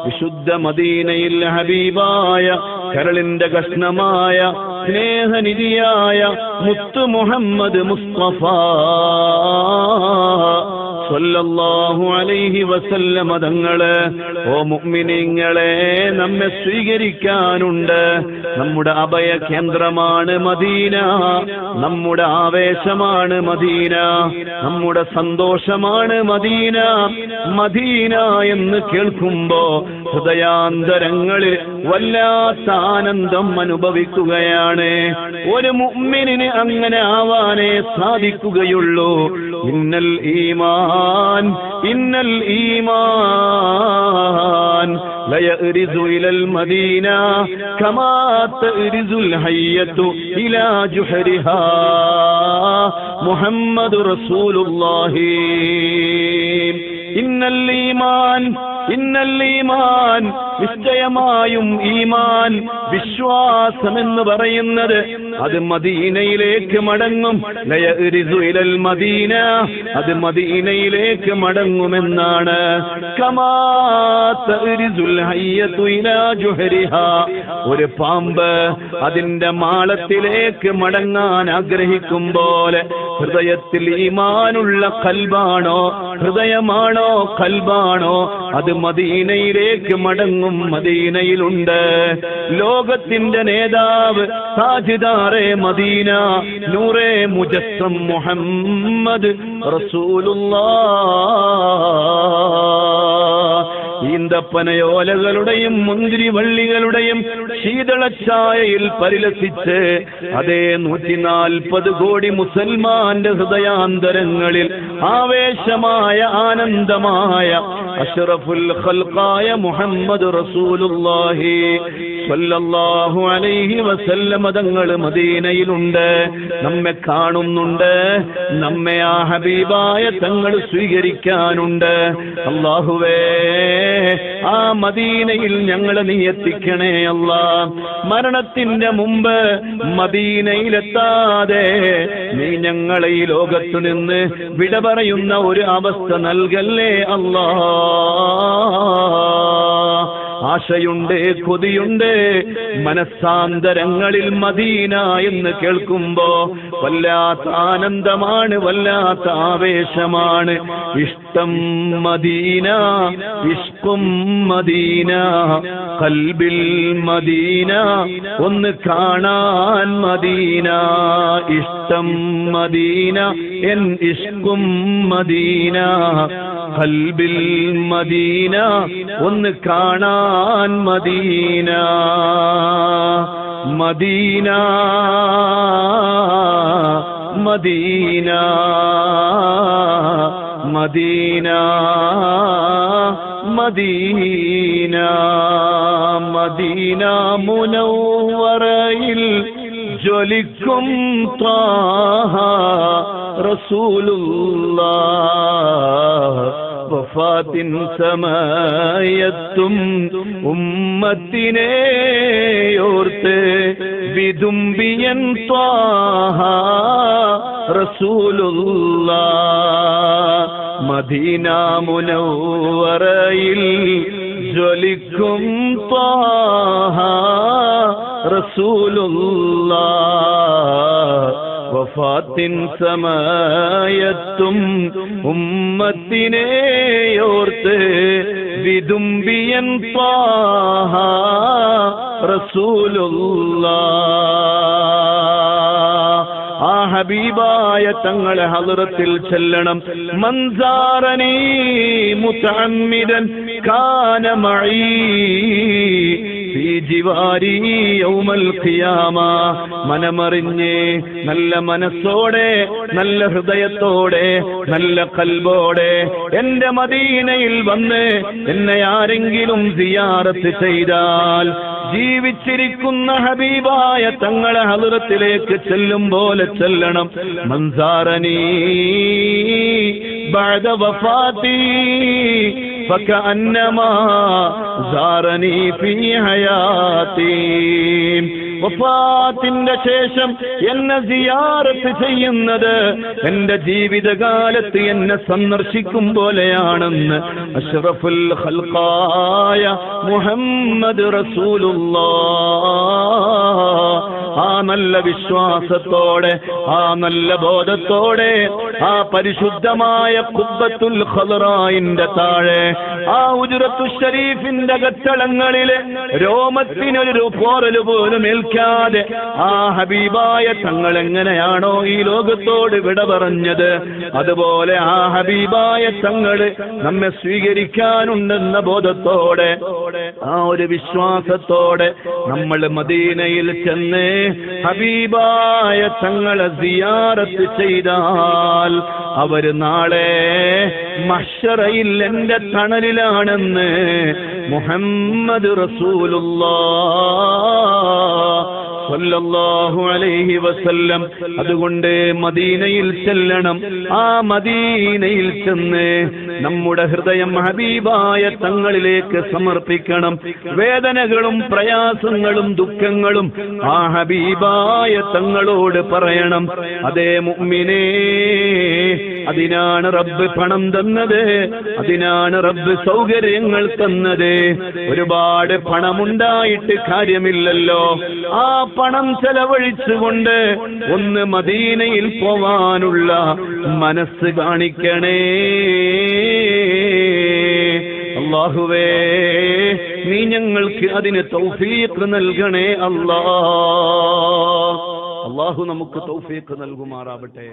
വിശുദ്ധ മദീനയിൽ ഹബീബായ കരളിന്റെ കഷ്ണമായ സ്നേഹനിധിയായ മുത്തു മുഹമ്മദ് മുസ്തഫ സല്ലല്ലാഹു അലൈഹി വസല്ലമ തങ്ങള് ഓ മുഅ്മിനീങ്ങളെ നമ്മെ സ്വീകരിക്കാനുണ്ട്. നമ്മുടെ അഭയ കേന്ദ്രമാണ് മദീന, നമ്മുടെ ആവേശമാണ് മദീന, നമ്മുടെ സന്തോഷമാണ് മദീന. മദീന എന്ന് കേൾക്കുമ്പോ ഹൃദയാന്തരങ്ങളിൽ വല്ലാത്ത ആനന്ദം അനുഭവിക്കുകയാണ്. ഒരു മുഅ്മിനിന് അങ്ങനെ ആവാനേ സാധിക്കുകയുള്ളൂ. ഇന്നൽ ഈമാൻ ലയറിസു ഇലൽ മദീന കമാ തറിസുൽ ഹയ്യത്തു ഇലാ ജുഹരിഹാ മുഹമ്മദുർ റസൂലുള്ളാഹി. ഇന്നൽ ഈമാൻ നിശ്ചയമായും ഈമാൻ വിശ്വാസം എന്ന് പറയുന്നത് അത് മദീനയിലേക്ക് മടങ്ങും. ലയറിസു ഇലൽ മദീന, അത് മദീനയിലേക്ക് മടങ്ങുമെന്നാണ്. കമാ തറിസുൽ ഹയ്യത്തു ഇലാ ജുഹരിഹാ, ഒരു പാമ്പ് അതിന്റെ മാളത്തിലേക്ക് മടങ്ങാൻ ആഗ്രഹിക്കും പോലെ ഹൃദയത്തിൽ ഈമാനുള്ള കൽബാണോ, ഹൃദയമാണോ, കൽബാണോ, അത് മദീനയിലേക്ക് മടങ്ങും. മദീനയിലുണ്ട് ലോകത്തിന്റെ നേതാവ്, താജ്ദാറെ മദീന, നൂറെ മുജസ്സം മുഹമ്മദ് റസൂലുള്ളാഹ്. ഈന്തപ്പനയോലകളുടെയും മുന്തിരിവള്ളികളുടെയും ശീതളഛായയിൽ പരിലസിച്ച് അതേ 140 കോടി മുസൽമാന്റെ ഹൃദയാന്തരങ്ങളിൽ ആവേശമായ ആനന്ദമായ അഷ്റഫുൽ ഖൽഖായ മുഹമ്മദ് റസൂലുള്ളാഹി സ്വല്ലല്ലാഹു അലൈഹി വസല്ലം തങ്ങൾ മദീനയിലുണ്ട്. നമ്മെ കാണുന്നുണ്ട്, നമ്മെ ആ ഹബീബായ തങ്ങൾ സ്വീകരിക്കാനുണ്ട്. അല്ലാഹുവേ, ആ മദീനയിൽ ഞങ്ങളെ നീ എത്തിക്കണേ അല്ലാഹ്. മരണത്തിന്റെ മുമ്പ് മദീനയിലെത്താതെ നീ ഞങ്ങളെ ഈ ലോകത്തു നിന്ന് വിട പറയുന്ന ഒരു അവസ്ഥ നൽകല്ലേ അല്ലാഹ്. ആശയുണ്ട്, കൊതിയുണ്ട്. മനസ്സാന്തരങ്ങളിൽ മദീന എന്ന് കേൾക്കുമ്പോ വല്ലാത്ത ആനന്ദമാണ്, വല്ലാത്ത ആവേശമാണ്. ഇഷ്ടം മദീന, ഇഷ്കും മദീന, ഖൽബിൽ മദീന, ഒന്ന് കാണാൻ മദീന. ഇഷ്ടം മദീന, എൻ ഇഷ്കും മദീന, ഖൽബിൽ മദീന, ഒന്ന് കാണാൻ Medina. Medina Medina Medina Medina Medina മുനവ്വറയിൽ ജ്വലിക്കും ത്വാഹ റസൂലുള്ളാഹ്. വഫാത്തിൻ സമയത്തും ഉമ്മത്തിനെ ഓർത്ത് വിതുമ്പിയൻ ത്വാഹ റസൂലുള്ളാഹ്. മദീന മുനവ്വറയിൽ ജ്വലിക്കും ത്വാഹ റസൂലുള്ളാഹ്. വഫാത്തിൻ സമയത്തും ഉമ്മത്തിനെ ഓർത്ത് വിതുമ്പിയൻ ത്വാഹ റസൂലുള്ളാഹ്. ആ ഹബീബായ തങ്ങളെ ഹളറത്തിൽ ചെല്ലണം. മൻസാറനീ മുതഅമ്മിദൻ കാന മഈ ഫീ ജിവാരി യൗമൽ ഖിയാമ. മനമറിഞ്ഞ് നല്ല മനസ്സോടെ, നല്ല ഹൃദയത്തോടെ, നല്ല കൽബോടെ എന്റെ മദീനയിൽ വന്ന് എന്നെ ആരെങ്കിലും സിയാറത്ത് ചെയ്താൽ ജീവിച്ചിരിക്കുന്ന ഹബീബായ തങ്ങളെ ഹളറത്തിലേക്ക് ചെല്ലും പോലെ ചെല്ലണം. മൻസാറനീ ബഅദ വഫാതി ഫകഅന്നമാ സാറനി ഫീ ഹയാതി. വഫാത്തിന്റെ ശേഷം എന്നെ സിയാറത്ത് ചെയ്യുന്നത് എന്റെ ജീവിതകാലത്ത് എന്നെ സന്ദർശിക്കും പോലെയാണെന്ന് അഷ്റഫുൽ ഖൽഖായ മുഹമ്മദ് റസൂലുള്ളാഹ് ആ നല്ല വിശ്വാസത്തോടെ, ആ നല്ല ബോധത്തോടെ, ആ പരിശുദ്ധമായ ഖുബ്ബത്തുൽ ഖളറായിന്റെ താഴെ, ആ ഉജ്റത്തു ശരീഫിന്റെ കത്തളങ്ങളിലെ രോമത്തിനൊരു പോറല് പോലും ഏൽക്കാതെ ആ ഹബീബായ തങ്ങൾ എങ്ങനെയാണോ ഈ ലോകത്തോട് വിട പറഞ്ഞത്, അതുപോലെ ആ ഹബീബായ തങ്ങള് നമ്മെ സ്വീകരിക്കാനുണ്ടെന്ന ബോധത്തോടെ, ആ ഒരു വിശ്വാസത്തോടെ നമ്മൾ മദീനയിൽ ചെന്ന് ഹബീബായ തങ്ങളെ സിയാറത്ത് ചെയ്താൽ അവര് നാളെ മഹ്ശറയിൽ എന്റെ തണലിലാണെന്ന് മുഹമ്മദ് റസൂലുള്ളാഹ് സല്ലല്ലാഹു അലൈഹി വസല്ലം. അതുകൊണ്ട് മദീനയിൽ ചെല്ലണം. ആ മദീനയിൽ ചെന്ന് നമ്മുടെ ഹൃദയം ഹബീബായ തങ്ങളിലേക്ക് സമർപ്പിക്കണം. വേദനകളും പ്രയാസങ്ങളും ദുഃഖങ്ങളും ആ ഹബീബായ തങ്ങളോട് പറയണം. അതേ മുഅ്മിനേ, അതിനാണ് റബ്ബ് പണം തന്നത്, അതിനാണ് റബ്ബ് സൗകര്യങ്ങൾ തന്നത്. ഒരുപാട് പണമുണ്ടായിട്ട് കാര്യമില്ലല്ലോ. ആ പണം ചെലവഴിച്ചുകൊണ്ട് ഒന്ന് മദീനയിൽ പോവാനുള്ള മനസ്സ് കാണിക്കണേ. അല്ലാഹുവേ, നീ ഞങ്ങൾക്ക് അതിന് തൗഫീഖ് നൽകണേ. അല്ലാഹു നമുക്ക് തൗഫീഖ് നൽകുമാറാവട്ടെ.